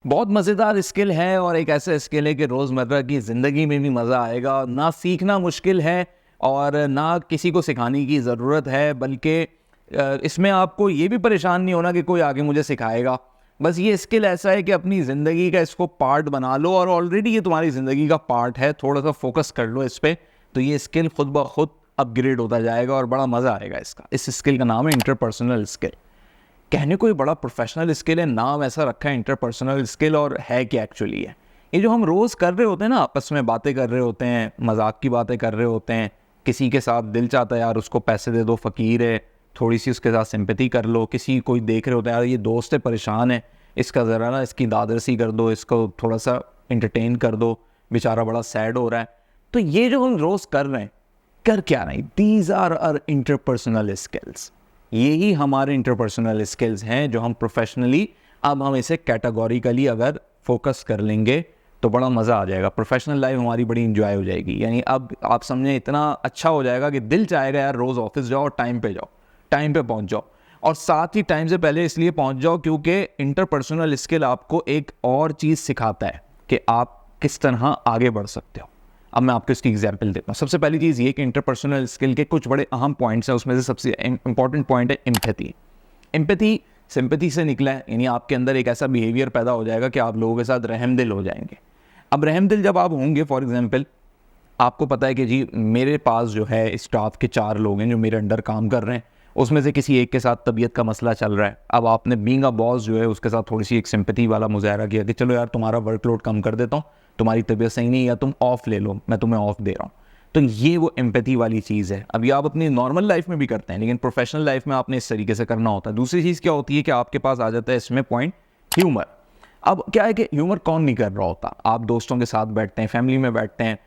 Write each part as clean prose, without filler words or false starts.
बहुत मज़ेदार स्किल है और एक ऐसा स्किल है कि रोज़मर्रा की ज़िंदगी में भी मज़ा आएगा। ना सीखना मुश्किल है और ना किसी को सिखाने की ज़रूरत है, बल्कि इसमें आपको ये भी परेशान नहीं होना कि कोई आगे मुझे सिखाएगा। बस ये स्किल ऐसा है कि अपनी ज़िंदगी का इसको पार्ट बना लो और ऑलरेडी ये तुम्हारी ज़िंदगी का पार्ट है, थोड़ा सा फोकस कर लो इस पर, तो ये स्किल खुद ब खुद अपग्रेड होता जाएगा और बड़ा मज़ा आएगा इसका। इस स्किल का नाम है इंटरपर्सनल स्किल। कहने को ये बड़ा प्रोफेशनल स्किल है, नाम ऐसा रखा है इंटरपर्सनल स्किल, और है क्या एक्चुअली है ये जो हम रोज़ कर रहे होते हैं ना, आपस में बातें कर रहे होते हैं, मजाक की बातें कर रहे होते हैं, किसी के साथ दिल चाहता है यार उसको पैसे दे दो, फ़कीर है, थोड़ी सी उसके साथ सिंपैथी कर लो, किसी कोई देख रहे होते हैं यार ये दोस्त है परेशान है, इसका ज़रा ना इसकी दादरसी कर दो, इसको थोड़ा सा इंटरटेन कर दो, बेचारा बड़ा सैड हो रहा है। तो ये जो हम रोज़ कर रहे हैं, कर क्या रहे हैं, दीज आर इंटरपर्सनल स्किल्स। यही हमारे इंटरपर्सनल स्किल्स हैं जो हम प्रोफेशनली, अब हम इसे कैटेगोरिकली अगर फोकस कर लेंगे तो बड़ा मज़ा आ जाएगा। प्रोफेशनल लाइफ हमारी बड़ी इंजॉय हो जाएगी। यानी अब आप समझें इतना अच्छा हो जाएगा कि दिल चाहेगा यार रोज़ ऑफिस जाओ और टाइम पे जाओ, टाइम पे पहुंच जाओ, और साथ ही टाइम से पहले इसलिए पहुंच जाओ क्योंकि इंटरपर्सनल स्किल आपको एक और चीज़ सिखाता है कि आप किस तरह आगे बढ़ सकते हो। अब मैं आपको इसकी एग्जाम्पल देता हूँ। सबसे पहली चीज़ ये कि इंटरपर्सनल स्किल के कुछ बड़े अहम पॉइंट्स हैं, उसमें से सबसे इंपॉर्टेंट पॉइंट है एम्पैथी। एम्पैथी सिंपैथी से निकला है, यानी आपके अंदर एक ऐसा बिहेवियर पैदा हो जाएगा कि आप लोगों के साथ रहमदिल हो जाएंगे। अब रहमदिल जब आप होंगे, फॉर एग्जाम्पल आपको पता है कि जी मेरे पास जो है स्टाफ के 4 लोग हैं जो मेरे अंडर काम कर रहे हैं, उसमें से किसी एक के साथ तबीयत का मसला चल रहा है। अब आपने बीइंग अ बॉस जो है उसके साथ थोड़ी सी एक सिंपैथी वाला मुजाहरा किया कि चलो यार तुम्हारा वर्कलोड कम कर देता हूँ, तुम्हारी तबीयत सही नहीं है या तुम ऑफ ले लो, मैं तुम्हें ऑफ दे रहा हूँ। तो ये वो एम्पैथी वाली चीज़ है। अब ये आप अपनी नॉर्मल लाइफ में भी करते हैं, लेकिन प्रोफेशनल लाइफ में आपने इस तरीके से करना होता है। दूसरी चीज़ क्या होती है कि आपके पास आ जाता है इसमें पॉइंट ह्यूमर। अब क्या है कि ह्यूमर कौन नहीं कर रहा होता, आप दोस्तों के साथ बैठते हैं, फैमिली में बैठते हैं,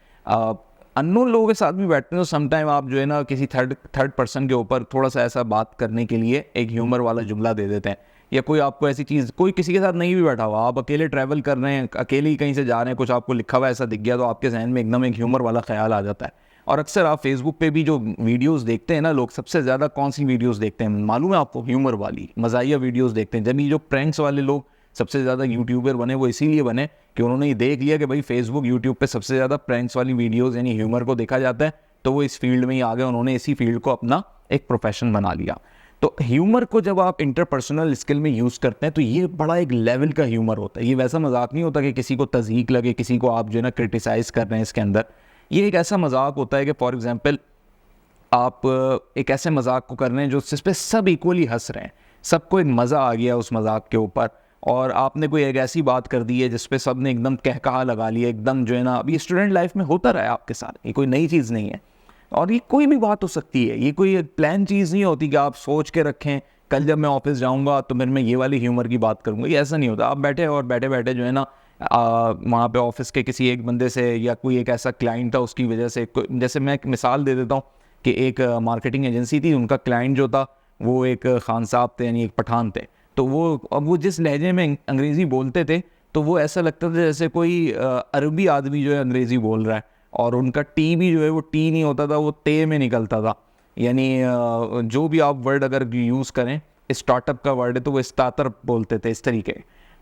अननोन लोगों के साथ भी बैठते हैं, तो समटाइम आप जो है ना किसी थर्ड पर्सन के ऊपर थोड़ा सा ऐसा बात करने के लिए एक ह्यूमर वाला जुमला दे देते हैं। या कोई आपको ऐसी चीज़, कोई किसी के साथ नहीं भी बैठा हुआ, आप अकेले ट्रैवल कर रहे हैं, अकेले ही कहीं से जा रहे हैं, कुछ आपको लिखा हुआ ऐसा दिख गया तो आपके जहन में एकदम एक ह्यूमर वाला ख्याल आ जाता है। और अक्सर आप फेसबुक पे भी जो वीडियोस देखते हैं ना, लोग सबसे ज़्यादा कौन सी वीडियोस देखते हैं मालूम है आपको? ह्यूमर वाली, मज़ाहिया वीडियोस देखते हैं। जब ये जो प्रैंक्स वाले लोग सबसे ज़्यादा यूट्यूबर बने, वो इसीलिए बने कि उन्होंने ये देख लिया कि भाई फेसबुक यूट्यूब पे सबसे ज़्यादा प्रैंक्स वाली वीडियोस यानी ह्यूमर को देखा जाता है, तो वो इस फील्ड में ही आ गए, उन्होंने इसी फील्ड को अपना एक प्रोफेशन बना लिया। तो ह्यूमर को जब आप इंटरपर्सनल स्किल में यूज़ करते हैं तो ये बड़ा एक लेवल का ह्यूमर होता है। ये वैसा मजाक नहीं होता कि किसी को तज़हीक लगे, किसी को आप जो है ना क्रिटिसाइज़ कर रहे हैं इसके अंदर। ये एक ऐसा मजाक होता है कि फॉर एग्जांपल आप एक ऐसे मजाक को कर रहे हैं जो जिस पे सब इक्वली हंस रहे हैं, सबको एक मज़ा आ गया उस मजाक के ऊपर, और आपने कोई एक ऐसी बात कर दी है जिस पे सब ने एकदम कहकहा लगा लिया, एकदम जो है ना। अब ये स्टूडेंट लाइफ में होता रहा है आपके साथ, ये कोई नई चीज़ नहीं है, और ये कोई भी बात हो सकती है, ये कोई प्लान चीज़ नहीं होती कि आप सोच के रखें कल जब मैं ऑफिस जाऊंगा तो फिर मैं ये वाली ह्यूमर की बात करूंगा। ये ऐसा नहीं होता। आप बैठे और बैठे बैठे जो है ना वहाँ पे ऑफिस के किसी एक बंदे से, या कोई एक ऐसा क्लाइंट था उसकी वजह से, जैसे मैं एक मिसाल दे देता हूँ कि एक मार्केटिंग एजेंसी थी, उनका क्लाइंट जो था वो एक खान साहब थे, यानी एक पठान थे। तो वो जिस लहजे में अंग्रेज़ी बोलते थे तो वो ऐसा लगता था जैसे कोई अरबी आदमी जो है अंग्रेज़ी बोल रहा है, और उनका टी भी जो है वो टी नहीं होता था, वो ते में निकलता था। यानी जो भी आप वर्ड अगर यूज़ करें, स्टार्टअप का वर्ड है तो वो स्टार्टअप बोलते थे, इस तरीके।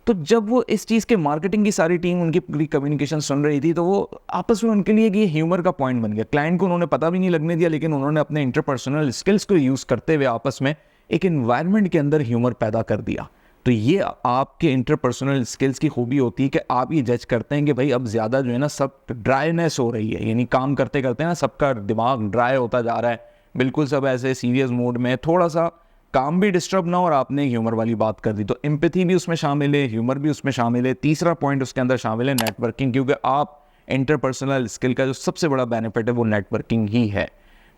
तो जब वो इस चीज़ के मार्केटिंग की सारी टीम उनकी पूरी कम्युनिकेशन सुन रही थी तो वो आपस में उनके लिए ये ह्यूमर का पॉइंट बन गया। क्लाइंट को उन्होंने पता भी नहीं लगने दिया, लेकिन उन्होंने अपने इंटरपर्सनल स्किल्स को यूज़ करते हुए आपस में एक इन्वायरमेंट के अंदर ह्यूमर पैदा कर दिया। तो ये आपके इंटरपर्सनल स्किल्स की खूबी होती है कि आप ये जज करते हैं कि भाई अब ज़्यादा जो है ना सब ड्राईनेस हो रही है, यानी काम करते करते ना सबका दिमाग ड्राई होता जा रहा है, बिल्कुल सब ऐसे सीरियस मोड में, थोड़ा सा काम भी डिस्टर्ब ना हो, और आपने ह्यूमर वाली बात कर दी। तो एम्पैथी भी उसमें शामिल है, ह्यूमर भी उसमें शामिल है। तीसरा पॉइंट उसके अंदर शामिल है नेटवर्किंग, क्योंकि आप इंटरपर्सनल स्किल का जो सबसे बड़ा बेनिफिट है वो नेटवर्किंग ही है।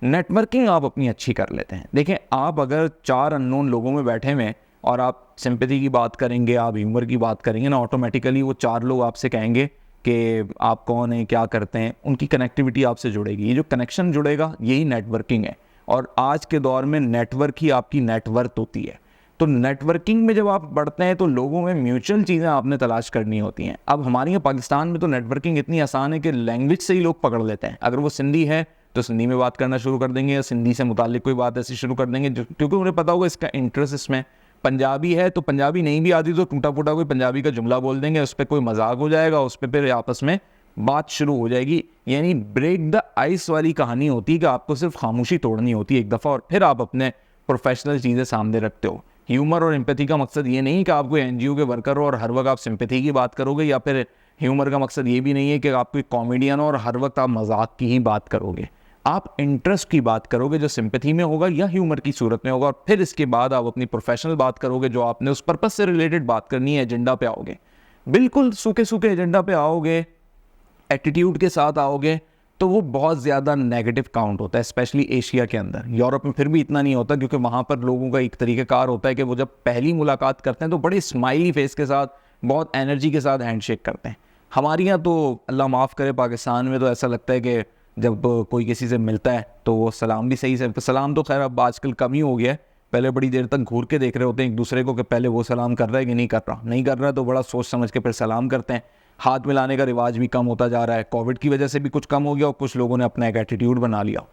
नेटवर्किंग आप अपनी अच्छी कर लेते हैं। देखें, आप अगर 4 अननोन लोगों में बैठे हुए और आप सिंपैथी की बात करेंगे, आप ह्यूमर की बात करेंगे ना, ऑटोमेटिकली वो 4 लोग आपसे कहेंगे कि आप कौन हैं, क्या करते हैं, उनकी कनेक्टिविटी आपसे जुड़ेगी। ये जो कनेक्शन जुड़ेगा यही नेटवर्किंग है, और आज के दौर में नेटवर्क ही आपकी नेटवर्थ होती है। तो नेटवर्किंग में जब आप बढ़ते हैं तो लोगों में म्यूचुअल चीज़ें आपने तलाश करनी होती हैं। अब हमारे यहाँ पाकिस्तान में तो नेटवर्किंग इतनी आसान है कि लैंग्वेज से ही लोग पकड़ लेते हैं। अगर वो सिंधी है तो सिंधी में बात करना शुरू कर देंगे, या सिंधी से मुतालिक कोई बात ऐसी शुरू कर देंगे क्योंकि उन्हें पता होगा इसका इंटरेस्ट इसमें पंजाबी है तो पंजाबी नहीं भी आती तो टूटा फूटा कोई पंजाबी का जुमला बोल देंगे, उस पर कोई मजाक हो जाएगा, उस पर फिर आपस में बात शुरू हो जाएगी। यानी ब्रेक द आइस वाली कहानी होती है कि आपको सिर्फ खामोशी तोड़नी होती है एक दफ़ा और फिर आप अपने प्रोफेशनल चीज़ें सामने रखते हो। ह्यूमर और एम्पैथी का मकसद ये नहीं कि आप कोई एनजीओ के वर्कर हो और हर वक्त आप सिंपैथी की बात करोगे, या फिर ह्यूमर का मकसद ये भी नहीं है कि आप कोई कॉमेडियन हो और हर वक्त आप मजाक की ही बात करोगे। आप इंटरेस्ट की बात करोगे जो सिंपैथी में होगा या ह्यूमर की सूरत में होगा, और फिर इसके बाद आप अपनी प्रोफेशनल बात करोगे जो आपने उस पर्पस से रिलेटेड बात करनी है। एजेंडा पे आओगे, बिल्कुल सूखे सूखे एजेंडा पे आओगे, एटीट्यूड के साथ आओगे तो वो बहुत ज़्यादा नेगेटिव काउंट होता है, स्पेशली एशिया के अंदर। यूरोप में फिर भी इतना नहीं होता क्योंकि वहाँ पर लोगों का एक तरीक़ाकार होता है कि वो जब पहली मुलाकात करते हैं तो बड़े स्माइली फेस के साथ, बहुत एनर्जी के साथ हैंडशेक करते हैं। हमारे यहाँ तो अल्लाह माफ़ करे, पाकिस्तान में तो ऐसा लगता है कि जब कोई किसी से मिलता है तो वो सलाम भी सही से, सलाम तो खैर अब आजकल कम ही हो गया है, पहले बड़ी देर तक घूर के देख रहे होते हैं एक दूसरे को कि पहले वो सलाम कर रहा है कि नहीं कर रहा, नहीं कर रहा है तो बड़ा सोच समझ के फिर सलाम करते हैं। हाथ मिलाने का रिवाज भी कम होता जा रहा है, कोविड की वजह से भी कुछ कम हो गया और कुछ लोगों ने अपना एक एटीट्यूड बना लिया।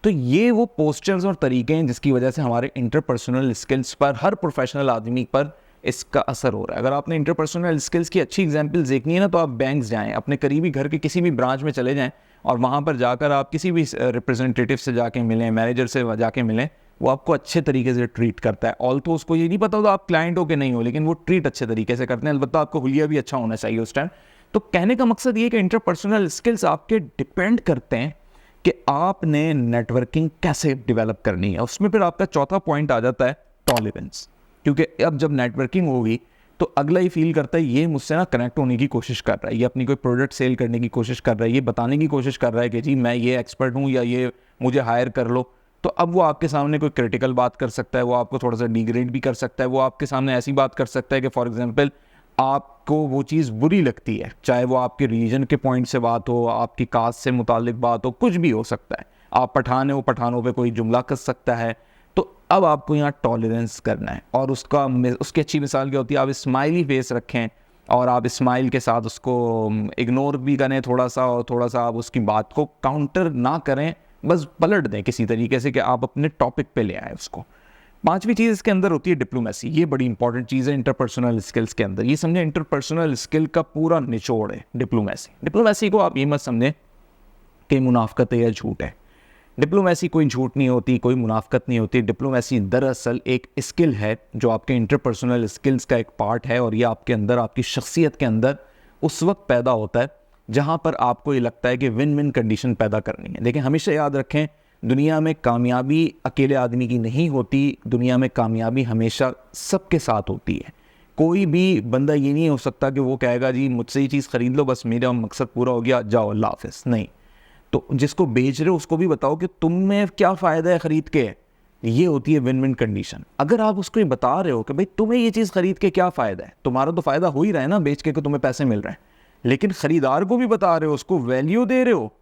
तो ये वो पोस्चर्स और तरीके हैं जिसकी वजह से हमारे इंटरपर्सनल स्किल्स पर, हर प्रोफेशनल आदमी पर इसका असर हो रहा है। अगर आपने इंटरपर्सनल स्किल्स की अच्छी एग्जांपल्स देखनी है ना तो आप बैंक्स जाएं, अपने करीबी घर के किसी भी ब्रांच में चले जाएं और वहाँ पर जाकर आप किसी भी रिप्रेजेंटेटिव से जाके मिलें, मैनेजर से जाके मिलें, वो आपको अच्छे तरीके से ट्रीट करता है। ऑल तो उसको ये नहीं पता होता आप क्लाइंट हो कि नहीं हो, लेकिन वो ट्रीट अच्छे तरीके से करते हैं। अलबत्ता आपको हुलिया भी अच्छा होना चाहिए उस टाइम। तो कहने का मकसद ये कि इंटरपर्सनल स्किल्स आपके डिपेंड करते हैं कि आपने नेटवर्किंग कैसे डेवलप करनी है। उसमें फिर आपका चौथा पॉइंट आ जाता है टॉलरेंस, क्योंकि अब जब नेटवर्किंग होगी तो अगला ही फील करता है ये मुझसे ना कनेक्ट होने की कोशिश कर रहा है, ये अपनी कोई प्रोडक्ट सेल करने की कोशिश कर रहा है, ये बताने की कोशिश कर रहा है कि जी मैं ये एक्सपर्ट हूँ या ये मुझे हायर कर लो। तो अब वो आपके सामने कोई क्रिटिकल बात कर सकता है, वो आपको थोड़ा सा डिग्रेड भी कर सकता है, वो आपके सामने ऐसी बात कर सकता है कि फॉर एग्जांपल आपको वो चीज़ बुरी लगती है, चाहे वो आपके रीजन के पॉइंट से बात हो, आपकी कास्ट से मुतालिक बात हो, कुछ भी हो सकता है। आप पठान हो, पठानों पे कोई जुमला कर सकता है। तो अब आपको यहाँ टॉलरेंस करना है, और उसकी अच्छी मिसाल क्या होती है, आप स्माइली फेस रखें और आप स्माइल के साथ उसको इग्नोर भी करें थोड़ा सा, और थोड़ा सा आप उसकी बात को काउंटर ना करें, बस पलट दें किसी तरीके से कि आप अपने टॉपिक पे ले आए उसको। पांचवी चीज़ इसके अंदर होती है डिप्लोमेसी। ये बड़ी इंपॉर्टेंट चीज़ है इंटरपर्सनल स्किल्स के अंदर। ये समझे इंटरपर्सनल स्किल का पूरा निचोड़ है डिप्लोमेसी। डिप्लोमेसी को आप ये मत समझें कि मुनाफकत है या झूठ है। डिप्लोमेसी कोई झूठ नहीं होती, कोई मुनाफकत नहीं होती। डिप्लोमेसी दरअसल एक स्किल है जो आपके इंटरपर्सनल स्किल्स का एक पार्ट है, और ये आपके अंदर, आपकी शख्सियत के अंदर उस वक्त पैदा होता है जहाँ पर आपको ये लगता है कि विन विन कंडीशन पैदा करनी है। लेकिन हमेशा याद रखें, दुनिया में कामयाबी अकेले आदमी की नहीं होती, दुनिया में कामयाबी हमेशा सबके साथ होती है। कोई भी बंदा ये नहीं हो सकता कि वो कहेगा जी मुझसे ये चीज़ ख़रीद लो, बस मेरा मकसद पूरा हो गया, जाओ अल्लाह हाफ़िज़। नहीं, तो जिसको बेच रहे हो उसको भी बताओ कि तुम्हें क्या फ़ायदा है ख़रीद के। ये होती है विन विन कंडीशन। अगर आप उसको ये बता रहे हो कि भाई तुम्हें ये चीज़ ख़रीद के क्या फ़ायदा है, तुम्हारा तो फ़ायदा हो ही रहा है ना बेच के, कि तुम्हें पैसे मिल रहे हैं, लेकिन ख़रीदार को भी बता रहे हो, उसको वैल्यू दे रहे हो,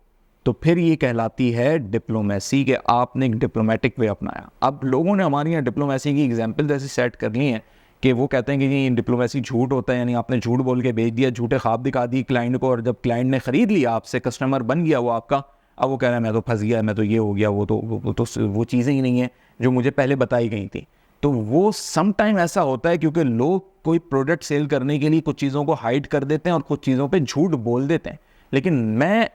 तो फिर ये कहलाती है डिप्लोमेसी, कि आपने एक डिप्लोमेटिक वे अपनाया। अब लोगों ने हमारे यहाँ डिप्लोमेसी की एग्जाम्पल ऐसी सेट कर ली हैं कि वो कहते हैं कि ये डिप्लोमेसी झूठ होता है, यानी आपने झूठ बोल के बेच दिया, झूठे ख्वाब दिखा दी क्लाइंट को, और जब क्लाइंट ने ख़रीद लिया आपसे, कस्टमर बन गया वो आपका, अब वो कह रहा है मैं तो फंस गया, मैं तो ये हो गया, वो चीज़ें ही नहीं है जो मुझे पहले बताई गई थी। तो वो सम टाइम ऐसा होता है क्योंकि लोग कोई प्रोडक्ट सेल करने के लिए कुछ चीज़ों को हाइड कर देते हैं और कुछ चीज़ों पे झूठ बोल देते हैं। लेकिन मैं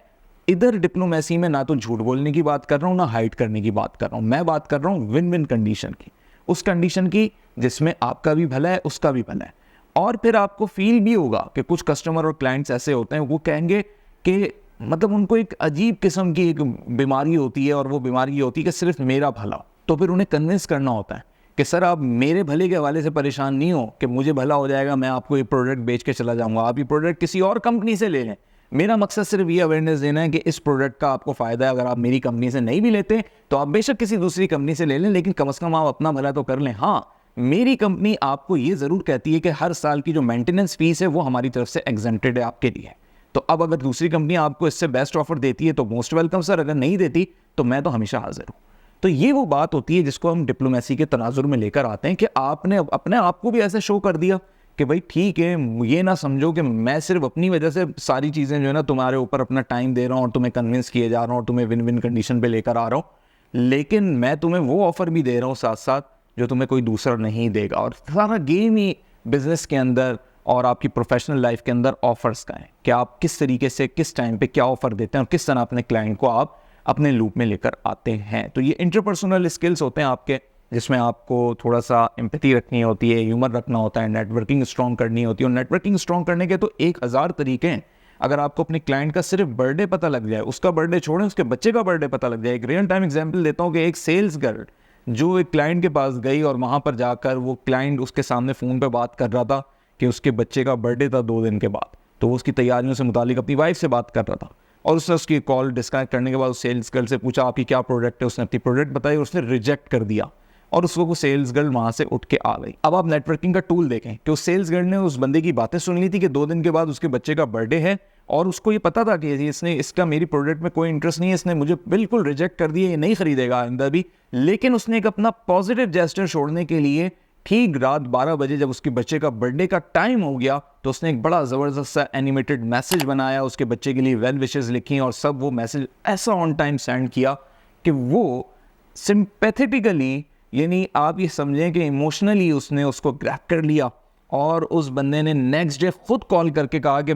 इधर डिप्लोमेसी में ना तो झूठ बोलने की बात कर रहा हूँ, ना हाइड करने की बात कर रहा हूँ। मैं बात कर रहा हूँ विन विन कंडीशन की, उस कंडीशन की जिसमें आपका भी भला है, उसका भी भला है। और फिर आपको फील भी होगा कि कुछ कस्टमर और क्लाइंट्स ऐसे होते हैं, वो कहेंगे कि मतलब उनको एक अजीब किस्म की एक बीमारी होती है, और वो बीमारी ये होती है कि सिर्फ मेरा भला। तो फिर उन्हें कन्विंस करना होता है कि सर आप मेरे भले के हवाले से परेशान नहीं हो कि मुझे भला हो जाएगा, मैं आपको ये प्रोडक्ट बेच के चला जाऊँगा, आप ये प्रोडक्ट किसी और कंपनी से ले लें। मेरा मकसद सिर्फ ये अवेयरनेस देना है कि इस प्रोडक्ट का आपको फ़ायदा है। अगर आप मेरी कंपनी से नहीं भी लेते तो आप बेशक किसी दूसरी कंपनी से ले लें, लेकिन कम से कम आप अपना भला तो कर लें। हाँ, मेरी कंपनी आपको ये ज़रूर कहती है कि हर साल की जो मेंटेनेंस फीस है वो हमारी तरफ से एग्जेम्प्टेड है आपके लिए। तो अब अगर दूसरी कंपनी आपको इससे बेस्ट ऑफर देती है तो मोस्ट वेलकम सर, अगर नहीं देती तो मैं तो हमेशा हाजिर हूँ। तो ये वो बात होती है जिसको हम डिप्लोमेसी के तनाजुर में लेकर आते हैं कि आपने अपने आप को भी ऐसे शो कर दिया कि भाई ठीक है, ये ना समझो कि मैं सिर्फ अपनी वजह से सारी चीज़ें जो है ना तुम्हारे ऊपर अपना टाइम दे रहा हूँ और तुम्हें कन्विंस किए जा रहा हूँ और तुम्हें विन विन कंडीशन पे लेकर आ रहा हूँ, लेकिन मैं तुम्हें वो ऑफ़र भी दे रहा हूँ साथ साथ जो तुम्हें कोई दूसरा नहीं देगा। और सारा गेम ही बिजनेस के अंदर और आपकी प्रोफेशनल लाइफ के अंदर ऑफर्स का है कि आप किस तरीके से किस टाइम पे क्या ऑफर देते हैं और किस तरह अपने क्लाइंट को आप अपने लूप में लेकर आते हैं। तो ये इंटरपर्सनल स्किल्स होते हैं आपके, जिसमें आपको थोड़ा सा एम्पैथी रखनी होती है, ह्यूमर रखना होता है, नेटवर्किंग स्ट्रॉन्ग करनी होती है। और नेटवर्किंग स्ट्रॉन्ग करने के तो 1000 तरीके हैं। अगर आपको अपने क्लाइंट का सिर्फ बर्थडे पता लग जाए, उसका बर्थडे छोड़ें, उसके बच्चे का बर्थडे पता लग जाए। एक रियल टाइम एग्जांपल देता हूँ कि एक सेल्स गर्ल जो एक क्लाइंट के पास गई और वहाँ पर जाकर वो क्लाइंट उसके सामने फ़ोन पर बात कर रहा था कि उसके बच्चे का बर्थडे था 2 दिन के बाद, तो वो उसकी तैयारियों से मुतालिक अपनी वाइफ से बात कर रहा था। और उसने उसकी कॉल डिस्कनेक्ट करने के बाद उस सेल्स गर्ल से पूछा आपकी क्या प्रोडक्ट है, उसने अपनी प्रोडक्ट बताई और उसने रिजेक्ट कर दिया और उसको वो सेल्स गर्ल वहाँ से उठ के आ गई। अब आप नेटवर्किंग का टूल देखें कि उस सेल्स गर्ल ने उस बंदे की बातें सुन ली थी कि 2 दिन के बाद उसके बच्चे का बर्थडे है और उसको ये पता था कि इसका मेरी प्रोडक्ट में कोई इंटरेस्ट नहीं है, इसने मुझे बिल्कुल रिजेक्ट कर दिया, ये नहीं खरीदेगा आइंदा भी। लेकिन उसने एक अपना पॉजिटिव जेस्चर छोड़ने के लिए ठीक रात 12 बजे जब उसके बच्चे का बर्थडे का टाइम हो गया तो उसने एक बड़ा ज़बरदस्त सा एनिमेटेड मैसेज बनाया, उसके बच्चे के लिए वेल विशेस लिखी और सब वो मैसेज ऐसा ऑन टाइम सेंड किया कि वो सिंपैथेटिकली, यानी आप ये समझें कि इमोशनली उसने उसको ग्रैब कर लिया। और उस बंदे ने नेक्स्ट डे खुद कॉल करके कहा कि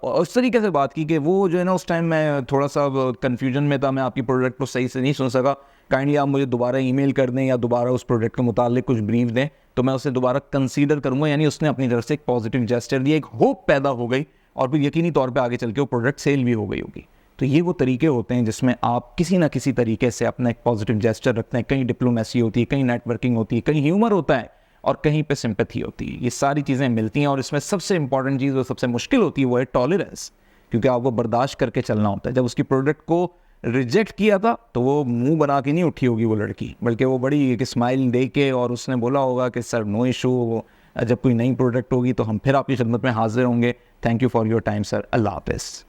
उस तरीके से बात की कि वो जो है ना, उस टाइम मैं थोड़ा सा कन्फ्यूजन में था, मैं आपकी प्रोडक्ट को सही से नहीं सुन सका, काइंडली आप मुझे दोबारा ईमेल कर दें या दोबारा उस प्रोडक्ट के मुतालिक कुछ ब्रीफ दें तो मैं उसे दोबारा कंसीडर करूँगा। यानी उसने अपनी तरफ से एक पॉजिटिव जेस्चर दिया, एक होप पैदा हो गई और फिर यकीनी तौर पे आगे चल के वो प्रोडक्ट सेल भी हो गई होगी। तो ये वो तरीके होते हैं जिसमें आप किसी ना किसी तरीके से अपना एक पॉजिटिव जेस्चर रखते हैं। कहीं डिप्लोमेसी होती है, कहीं नेटवर्किंग होती है, कहीं ह्यूमर होता है और कहीं पे सिंपैथी होती है। ये सारी चीज़ें मिलती हैं और इसमें सबसे इंपॉर्टेंट चीज़ और सबसे मुश्किल होती है वो है टॉलरेंस, क्योंकि आपको बर्दाश्त करके चलना होता है। जब उसकी प्रोडक्ट को रिजेक्ट किया था तो वो मुंह बना के नहीं उठी होगी वो लड़की, बल्कि वो बड़ी एक स्माइल दे के और उसने बोला होगा कि सर नो इशू, जब कोई नई प्रोडक्ट होगी तो हम फिर आपकी खिदमत में हाजिर होंगे। Thank you for your time sir, Allah हाफ़िज़।